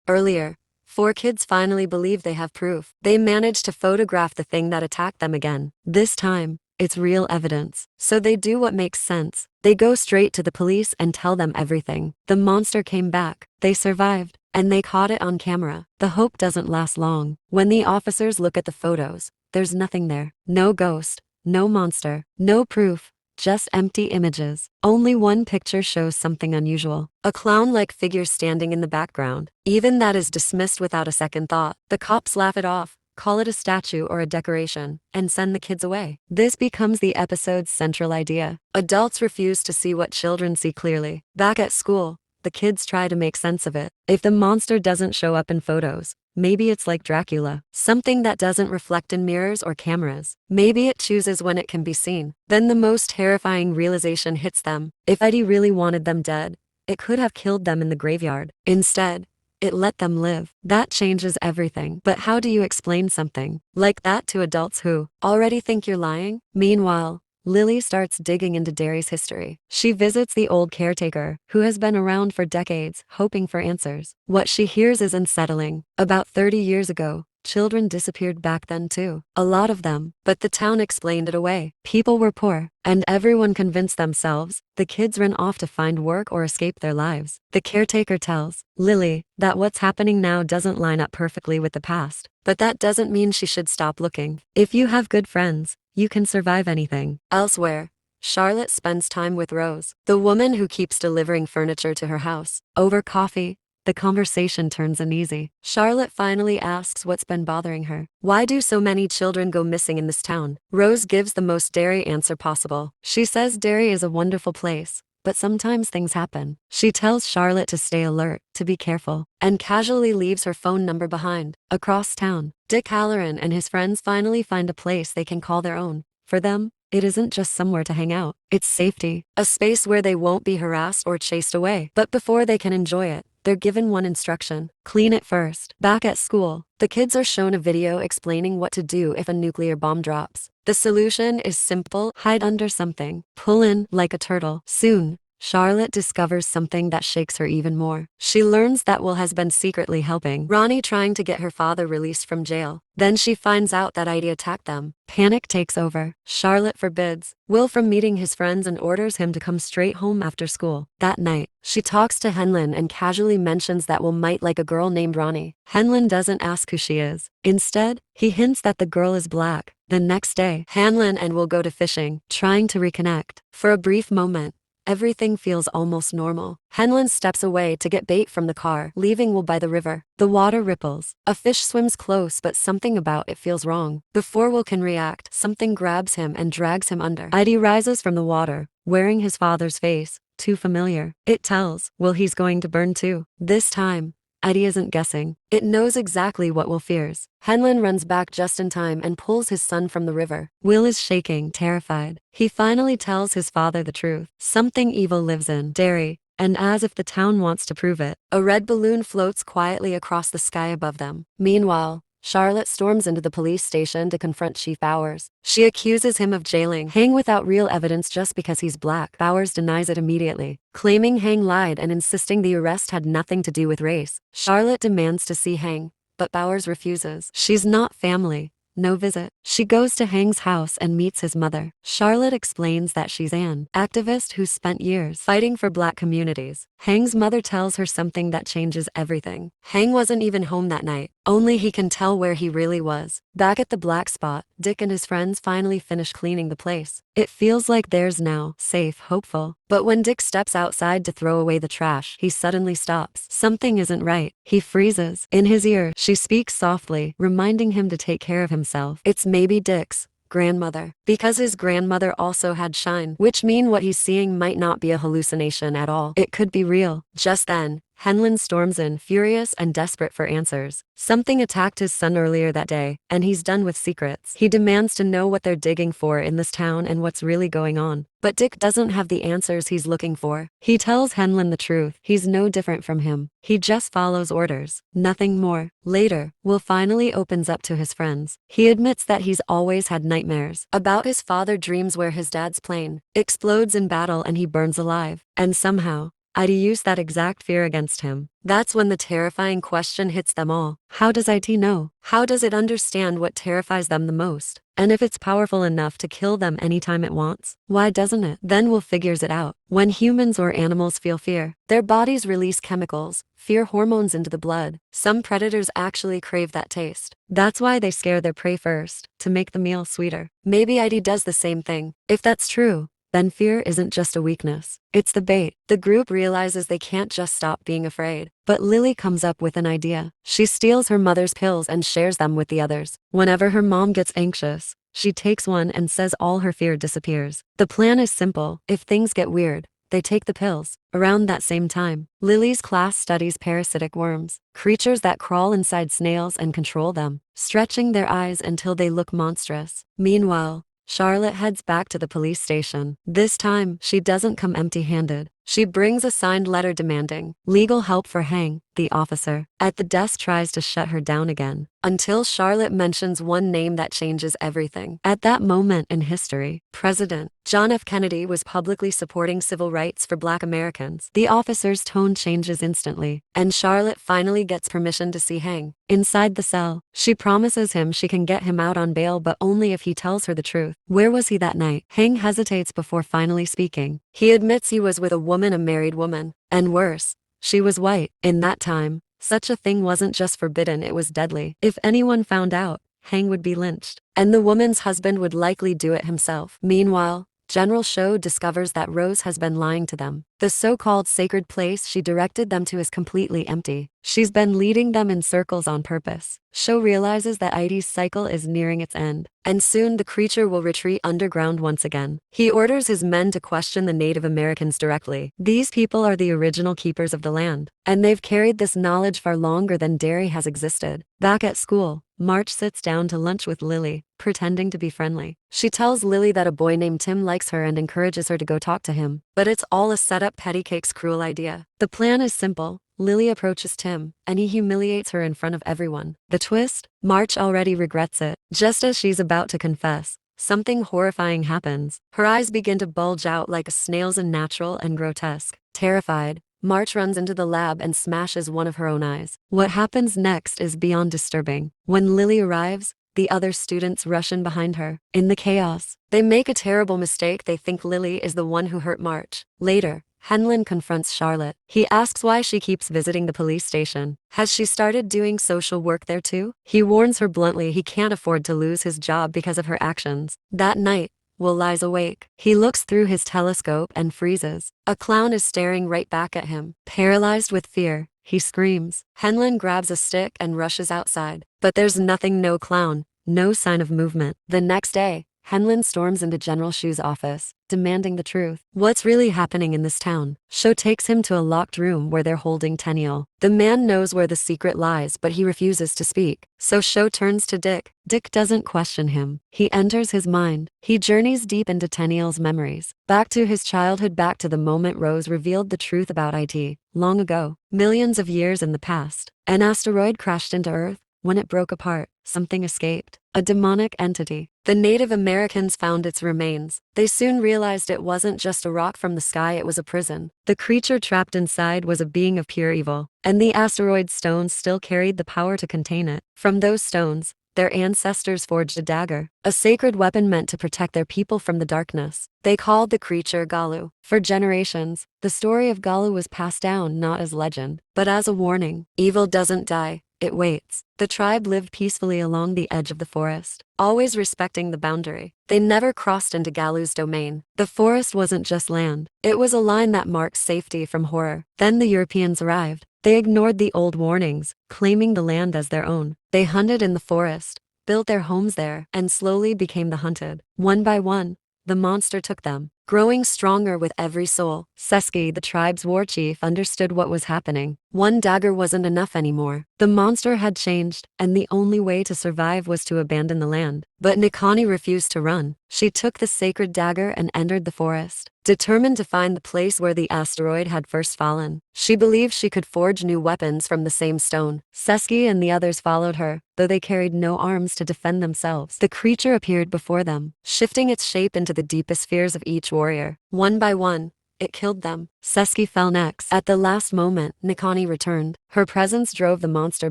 Earlier, 4 kids finally believe they have proof. They manage to photograph the thing that attacked them again. This time, it's real evidence. So they do what makes sense. They go straight to the police and tell them everything. The monster came back, they survived, and they caught it on camera. The hope doesn't last long. When the officers look at the photos, there's nothing there. No ghost, no monster, no proof. Just empty images. Only one picture shows something unusual. A clown-like figure standing in the background. Even that is dismissed without a second thought. The cops laugh it off, call it a statue or a decoration, and send the kids away. This becomes the episode's central idea. Adults refuse to see what children see clearly. Back at school, the kids try to make sense of it. If the monster doesn't show up in photos, maybe it's like Dracula, something that doesn't reflect in mirrors or cameras. Maybe it chooses when it can be seen. Then the most terrifying realization hits them. If Eddie really wanted them dead, it could have killed them in the graveyard. Instead, it let them live. That changes everything. But how do you explain something like that to adults who already think you're lying? Meanwhile, Lily starts digging into Derry's history. She visits the old caretaker, who has been around for decades, hoping for answers. What she hears is unsettling. About 30 years ago, children disappeared back then too. A lot of them. But the town explained it away. People were poor, and everyone convinced themselves the kids ran off to find work or escape their lives. The caretaker tells Lily that what's happening now doesn't line up perfectly with the past. But that doesn't mean she should stop looking. If you have good friends, you can survive anything. Elsewhere, Charlotte spends time with Rose, the woman who keeps delivering furniture to her house. Over coffee, the conversation turns uneasy. Charlotte finally asks what's been bothering her. Why do so many children go missing in this town? Rose gives the most Derry answer possible. She says Derry is a wonderful place, but sometimes things happen. She tells Charlotte to stay alert, to be careful, and casually leaves her phone number behind. Across town, Dick Hallorann and his friends finally find a place they can call their own. For them, it isn't just somewhere to hang out. It's safety. A space where they won't be harassed or chased away. But before they can enjoy it, they're given one instruction: clean it first. Back at school, the kids are shown a video explaining what to do if a nuclear bomb drops. The solution is simple: hide under something. Pull in like a turtle. Soon, Charlotte discovers something that shakes her even more. She learns that Will has been secretly helping Ronnie, trying to get her father released from jail. Then she finds out that Eddie attacked them. Panic takes over. Charlotte forbids Will from meeting his friends and orders him to come straight home after school. That night, she talks to Hanlon and casually mentions that Will might like a girl named Ronnie. Hanlon doesn't ask who she is. Instead, he hints that the girl is black. The next day, Hanlon and Will go to fishing, trying to reconnect. For a brief moment, everything feels almost normal. Hanlon steps away to get bait from the car, leaving Will by the river. The water ripples. A fish swims close, but something about it feels wrong. Before Will can react, something grabs him and drags him under. Eddie rises from the water, wearing his father's face, too familiar. It tells Will he's going to burn too. This time, Eddie isn't guessing. It knows exactly what Will fears. Hanlon runs back just in time and pulls his son from the river. Will is shaking, terrified. He finally tells his father the truth. Something evil lives in Derry, and as if the town wants to prove it, a red balloon floats quietly across the sky above them. Meanwhile, Charlotte storms into the police station to confront Chief Bowers. She accuses him of jailing Hang without real evidence just because he's black. Bowers denies it immediately, claiming Hang lied and insisting the arrest had nothing to do with race. Charlotte demands to see Hang, but Bowers refuses. She's not family. No visit. She goes to Hang's house and meets his mother. Charlotte explains that she's an activist who's spent years fighting for black communities. Hang's mother tells her something that changes everything. Hang wasn't even home that night. Only he can tell where he really was. Back at the black spot, Dick and his friends finally finish cleaning the place. It feels like theirs now, safe, hopeful. But when Dick steps outside to throw away the trash, he suddenly stops. Something isn't right. He freezes. In his ear, she speaks softly, reminding him to take care of himself. It's maybe Dick's grandmother. Because his grandmother also had shine, which mean what he's seeing might not be a hallucination at all. It could be real. Just then, Hanlon storms in, furious and desperate for answers. Something attacked his son earlier that day, and he's done with secrets. He demands to know what they're digging for in this town and what's really going on. But Dick doesn't have the answers he's looking for. He tells Hanlon the truth. He's no different from him. He just follows orders. Nothing more. Later, Will finally opens up to his friends. He admits that he's always had nightmares about his father, dreams where his dad's plane explodes in battle and he burns alive. And somehow, Id used that exact fear against him. That's when the terrifying question hits them all. How does IT know? How does it understand what terrifies them the most? And if it's powerful enough to kill them anytime it wants, why doesn't it? Then Wolf figures it out. When humans or animals feel fear, their bodies release chemicals, fear hormones into the blood. Some predators actually crave that taste. That's why they scare their prey first, to make the meal sweeter. Maybe ID does the same thing. If that's true, then fear isn't just a weakness. It's the bait. The group realizes they can't just stop being afraid. But Lily comes up with an idea. She steals her mother's pills and shares them with the others. Whenever her mom gets anxious, she takes one and says all her fear disappears. The plan is simple. If things get weird, they take the pills. Around that same time, Lily's class studies parasitic worms, creatures that crawl inside snails and control them, stretching their eyes until they look monstrous. Meanwhile, Charlotte heads back to the police station. This time, she doesn't come empty-handed. She brings a signed letter demanding legal help for Hank, the officer. At the desk tries to shut her down again, until Charlotte mentions one name that changes everything. At that moment in history, President John F. Kennedy was publicly supporting civil rights for Black Americans. The officer's tone changes instantly, and Charlotte finally gets permission to see Hank. Inside the cell, she promises him she can get him out on bail, but only if he tells her the truth. Where was he that night? Hank hesitates before finally speaking. He admits he was with a married woman. And worse, she was white. In that time, such a thing wasn't just forbidden, it was deadly. If anyone found out, Hank would be lynched, and the woman's husband would likely do it himself. Meanwhile, General Cho discovers that Rose has been lying to them. The so-called sacred place she directed them to is completely empty. She's been leading them in circles on purpose. Cho realizes that ID's cycle is nearing its end, and soon the creature will retreat underground once again. He orders his men to question the Native Americans directly. These people are the original keepers of the land, and they've carried this knowledge far longer than Derry has existed. Back at school, March sits down to lunch with Lily, pretending to be friendly. She tells Lily that a boy named Tim likes her and encourages her to go talk to him. But it's all a setup. Pettycake's cruel idea. The plan is simple. Lily approaches Tim, and he humiliates her in front of everyone. The twist? March already regrets it. Just as she's about to confess, something horrifying happens. Her eyes begin to bulge out like a snail's, unnatural and grotesque. Terrified, March runs into the lab and smashes one of her own eyes. What happens next is beyond disturbing. When Lily arrives, the other students rush in behind her. In the chaos, they make a terrible mistake. They think Lily is the one who hurt March. Later, Hanlon confronts Charlotte. He asks why she keeps visiting the police station. Has she started doing social work there too? He warns her bluntly he can't afford to lose his job because of her actions. That night, Will lies awake. He looks through his telescope and freezes. A clown is staring right back at him. Paralyzed with fear, he screams. Hanlon grabs a stick and rushes outside. But there's nothing, no clown, no sign of movement. The next day, Hanlon storms into General Cho's office, demanding the truth. What's really happening in this town? Cho takes him to a locked room where they're holding Taylour. The man knows where the secret lies, but he refuses to speak. So Cho turns to Dick. Dick doesn't question him. He enters his mind. He journeys deep into Taylour's memories. Back to his childhood, back to the moment Rose revealed the truth about IT. Long ago, millions of years in the past, an asteroid crashed into Earth. When it broke apart, something escaped. A demonic entity. The Native Americans found its remains. They soon realized it wasn't just a rock from the sky, it was a prison. The creature trapped inside was a being of pure evil, and the asteroid stones still carried the power to contain it. From those stones, their ancestors forged a dagger, a sacred weapon meant to protect their people from the darkness. They called the creature Galu. For generations, the story of Galu was passed down not as legend, but as a warning. Evil doesn't die. It waits. The tribe lived peacefully along the edge of the forest, always respecting the boundary. They never crossed into Galu's domain. The forest wasn't just land. It was a line that marked safety from horror. Then the Europeans arrived. They ignored the old warnings, claiming the land as their own. They hunted in the forest, built their homes there, and slowly became the hunted. One by one, the monster took them, growing stronger with every soul. Seski, the tribe's war chief, understood what was happening. One dagger wasn't enough anymore. The monster had changed, and the only way to survive was to abandon the land. But Nikani refused to run. She took the sacred dagger and entered the forest, determined to find the place where the asteroid had first fallen. She believed she could forge new weapons from the same stone. Seski and the others followed her, though they carried no arms to defend themselves. The creature appeared before them, shifting its shape into the deepest fears of each warrior. One by one, It killed them. Seski fell next. At the last moment, Nikani returned. Her presence drove the monster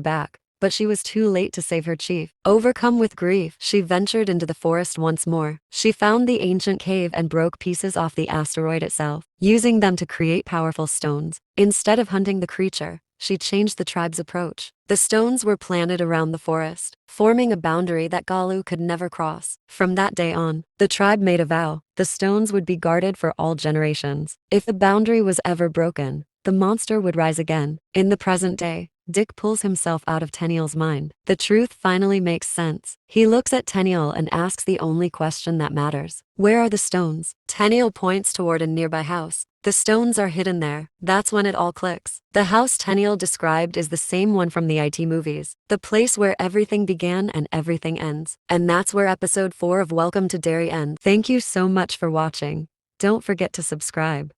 back, but she was too late to save her chief. Overcome with grief, she ventured into the forest once more. She found the ancient cave and broke pieces off the asteroid itself, using them to create powerful stones. Instead of hunting the creature, she changed the tribe's approach. The stones were planted around the forest, forming a boundary that Galu could never cross. From that day on, the tribe made a vow: the stones would be guarded for all generations. If the boundary was ever broken, the monster would rise again. In the present day, Dick pulls himself out of Tenniel's mind. The truth finally makes sense. He looks at Tenniel and asks the only question that matters: where are the stones? Tenniel points toward a nearby house. The stones are hidden there. That's when it all clicks. The house Tenniel described is the same one from the IT movies. The place where everything began and everything ends. And that's where episode 4 of Welcome to Derry ends. Thank you so much for watching. Don't forget to subscribe.